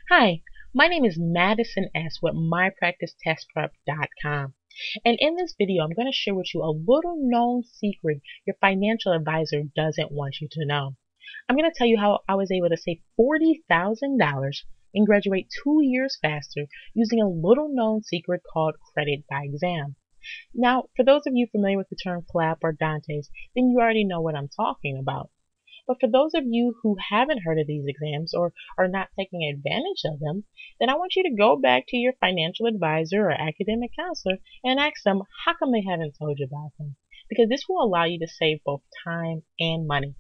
Hi, my name is Madison S. with MyPracticeTestPrep.com. And in this video, I'm going to share with you a little known secret your financial advisor doesn't want you to know. I'm going to tell you how I was able to save $40,000 and graduate 2 years faster using a little known secret called credit by exam. Now, for those of you familiar with the term CLEP or Dante's, then you already know what I'm talking about. But for those of you who haven't heard of these exams or are not taking advantage of them, then I want you to go back to your financial advisor or academic counselor and ask them how come they haven't told you about them. Because this will allow you to save both time and money.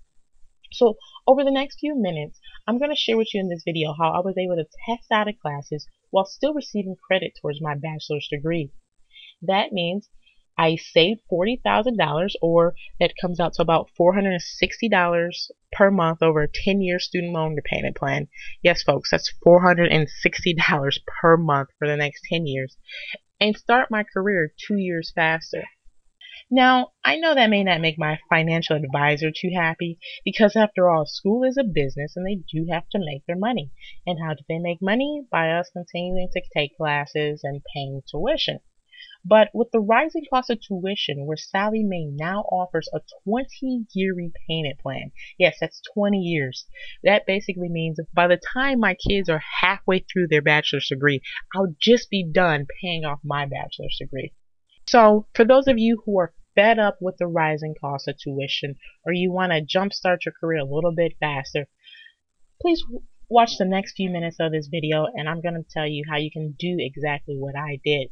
So over the next few minutes, I'm going to share with you in this video how I was able to test out of classes while still receiving credit towards my bachelor's degree. That means I saved $40,000, or that comes out to about $460 per month over a 10-year student loan repayment plan. Yes, folks, that's $460 per month for the next 10 years, and start my career 2 years faster. Now, I know that may not make my financial advisor too happy because, after all, school is a business and they do have to make their money. And how do they make money? By us continuing to take classes and paying tuition. But with the rising cost of tuition, where Sallie Mae now offers a 20-year repayment plan. Yes, that's 20 years. That basically means by the time my kids are halfway through their bachelor's degree, I'll just be done paying off my bachelor's degree. So for those of you who are fed up with the rising cost of tuition, or you want to jumpstart your career a little bit faster, please watch the next few minutes of this video, and I'm going to tell you how you can do exactly what I did.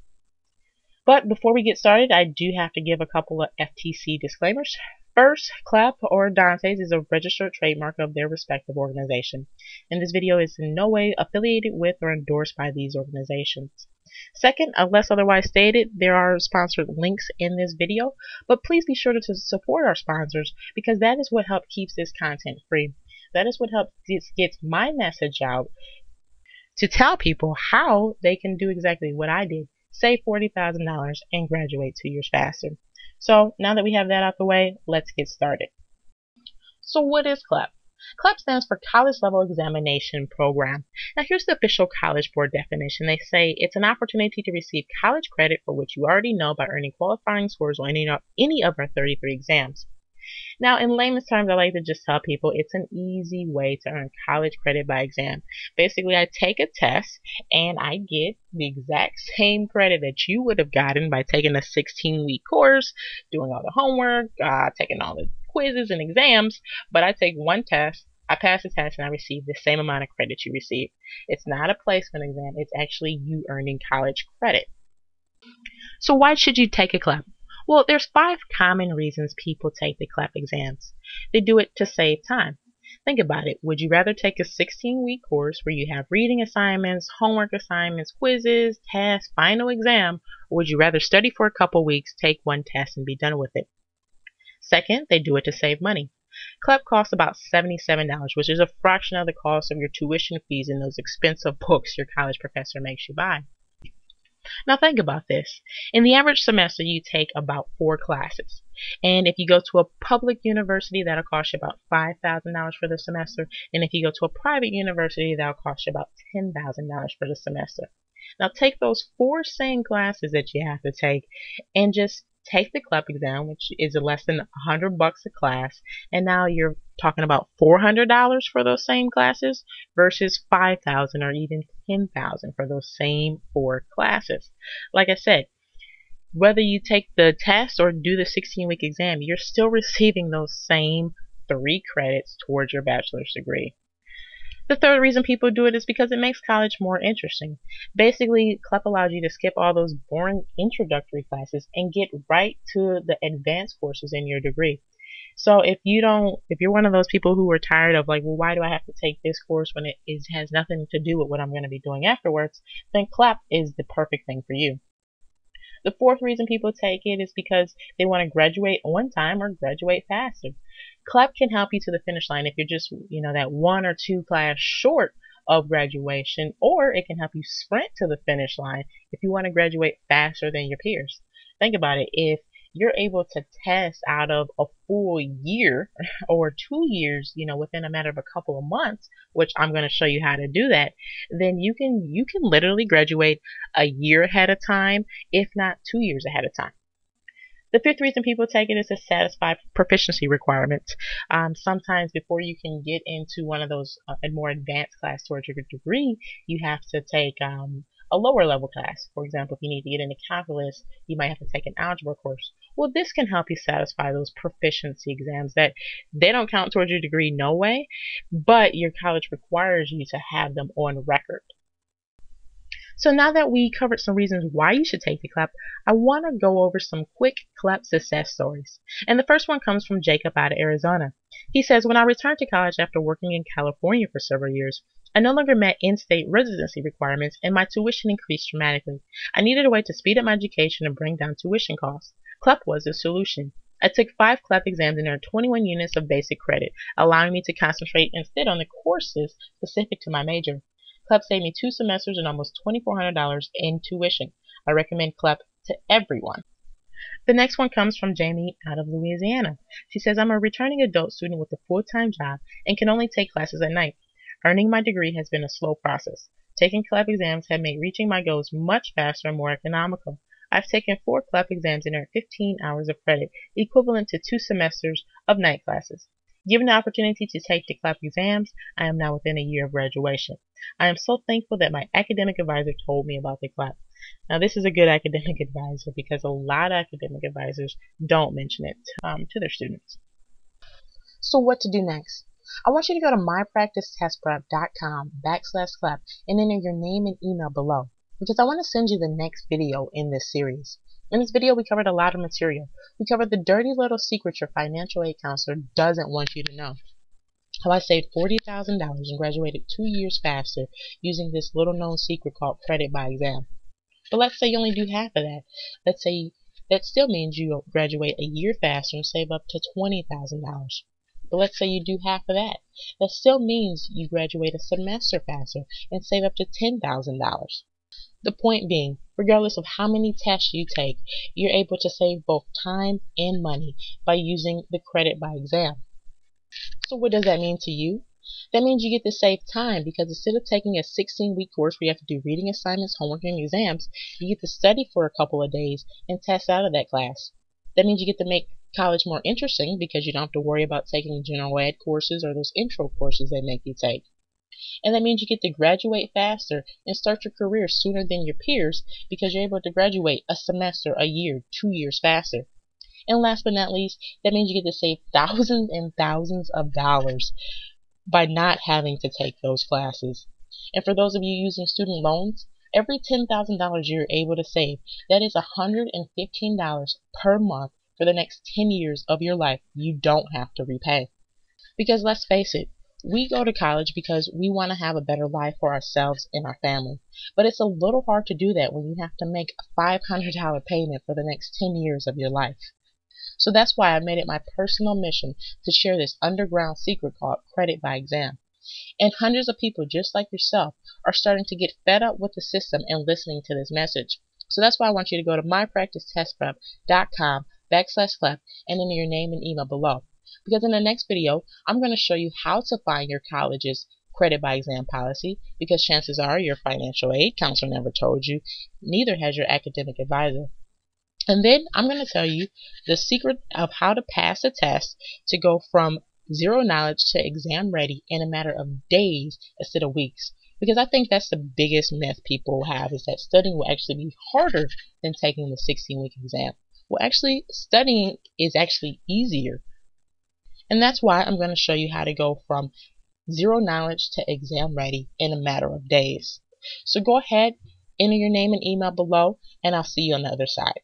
But before we get started, I do have to give a couple of FTC disclaimers. First, CLEP or Dante's is a registered trademark of their respective organization, and this video is in no way affiliated with or endorsed by these organizations. Second, unless otherwise stated, there are sponsored links in this video, but please be sure to support our sponsors because that is what helps keeps this content free. That is what helps gets my message out to tell people how they can do exactly what I did. Save $40,000 and graduate 2 years faster. So now that we have that out the way, let's get started. So what is CLEP? CLEP stands for College Level Examination Program. Now here's the official College Board definition. They say it's an opportunity to receive college credit for which you already know by earning qualifying scores on any of our 33 exams. Now, in layman's terms, I like to just tell people it's an easy way to earn college credit by exam. Basically, I take a test and I get the exact same credit that you would have gotten by taking a 16-week course, doing all the homework, taking all the quizzes and exams, but I take one test, I pass the test, and I receive the same amount of credit you receive. It's not a placement exam, it's actually you earning college credit. So why should you take a CLEP? Well, there's 5 common reasons people take the CLEP exams. They do it to save time. Think about it. Would you rather take a 16-week course where you have reading assignments, homework assignments, quizzes, tests, final exam, or would you rather study for a couple weeks, take one test, and be done with it? Second, they do it to save money. CLEP costs about $77, which is a fraction of the cost of your tuition fees and those expensive books your college professor makes you buy. Now think about this. In the average semester, you take about 4 classes. And if you go to a public university, that'll cost you about $5,000 for the semester. And if you go to a private university, that'll cost you about $10,000 for the semester. Now take those 4 same classes that you have to take and just take the CLEP exam, which is less than $100 a class, and now you're talking about $400 for those same classes versus $5,000 or even $10,000 for those same 4 classes. Like I said, whether you take the test or do the 16-week exam, you're still receiving those same 3 credits towards your bachelor's degree. The third reason people do it is because it makes college more interesting. Basically, CLEP allows you to skip all those boring introductory classes and get right to the advanced courses in your degree. So if you're one of those people who are tired of like, well, why do I have to take this course when it has nothing to do with what I'm going to be doing afterwards, then CLEP is the perfect thing for you. The fourth reason people take it is because they want to graduate on time or graduate faster. CLEP can help you to the finish line if you're just, that 1 or 2 class short of graduation, or it can help you sprint to the finish line if you want to graduate faster than your peers. Think about it. If you're able to test out of a full year or 2 years, within a matter of a couple of months, which I'm going to show you how to do that, then you can literally graduate a year ahead of time, if not 2 years ahead of time. The fifth reason people take it is to satisfy proficiency requirements. Sometimes before you can get into one of those a more advanced class towards your degree, you have to take a lower level class. For example, if you need to get into calculus, you might have to take an algebra course. Well, this can help you satisfy those proficiency exams that they don't count towards your degree no way, but your college requires you to have them on record. So now that we covered some reasons why you should take the CLEP, I want to go over some quick CLEP success stories. And the first one comes from Jacob out of Arizona. He says, when I returned to college after working in California for several years, I no longer met in-state residency requirements and my tuition increased dramatically. I needed a way to speed up my education and bring down tuition costs. CLEP was the solution. I took 5 CLEP exams and earned 21 units of basic credit, allowing me to concentrate instead on the courses specific to my major. CLEP saved me 2 semesters and almost $2,400 in tuition. I recommend CLEP to everyone. The next one comes from Jamie out of Louisiana. She says, I'm a returning adult student with a full-time job and can only take classes at night. Earning my degree has been a slow process. Taking CLEP exams have made reaching my goals much faster and more economical. I've taken 4 CLEP exams and earned 15 hours of credit, equivalent to 2 semesters of night classes. Given the opportunity to take the CLEP exams, I am now within a year of graduation. I am so thankful that my academic advisor told me about the CLEP. Now, this is a good academic advisor because a lot of academic advisors don't mention it to their students. So what to do next? I want you to go to mypracticetestprep.com/CLEP and enter your name and email below, because I want to send you the next video in this series. In this video, we covered a lot of material. We covered the dirty little secrets your financial aid counselor doesn't want you to know. How I saved $40,000 and graduated 2 years faster using this little known secret called credit by exam. But let's say you only do half of that. Let's say that still means you graduate a year faster and save up to $20,000. But let's say you do half of that. That still means you graduate a semester faster and save up to $10,000. The point being, regardless of how many tests you take, you're able to save both time and money by using the credit by exam. So what does that mean to you? That means you get to save time, because instead of taking a 16-week course where you have to do reading assignments, homework, and exams, you get to study for a couple of days and test out of that class. That means you get to make college more interesting, because you don't have to worry about taking general ed courses or those intro courses they make you take. And that means you get to graduate faster and start your career sooner than your peers, because you're able to graduate a semester, a year, 2 years faster. And last but not least, that means you get to save thousands and thousands of dollars by not having to take those classes. And for those of you using student loans, every $10,000 you're able to save, that is $115 per month for the next 10 years of your life you don't have to repay. Because let's face it, we go to college because we want to have a better life for ourselves and our family. But it's a little hard to do that when you have to make a $500 payment for the next 10 years of your life. So that's why I made it my personal mission to share this underground secret called credit by exam. And hundreds of people just like yourself are starting to get fed up with the system and listening to this message. So that's why I want you to go to mypracticetestprep.com/CLEP and enter your name and email below. Because in the next video, I'm going to show you how to find your college's credit by exam policy, because chances are your financial aid counselor never told you, neither has your academic advisor. And then I'm going to tell you the secret of how to pass a test to go from zero knowledge to exam ready in a matter of days instead of weeks. Because I think that's the biggest myth people have, is that studying will actually be harder than taking the 16-week exam. Well, actually, studying is actually easier. And that's why I'm going to show you how to go from zero knowledge to exam ready in a matter of days. So go ahead, enter your name and email below, and I'll see you on the other side.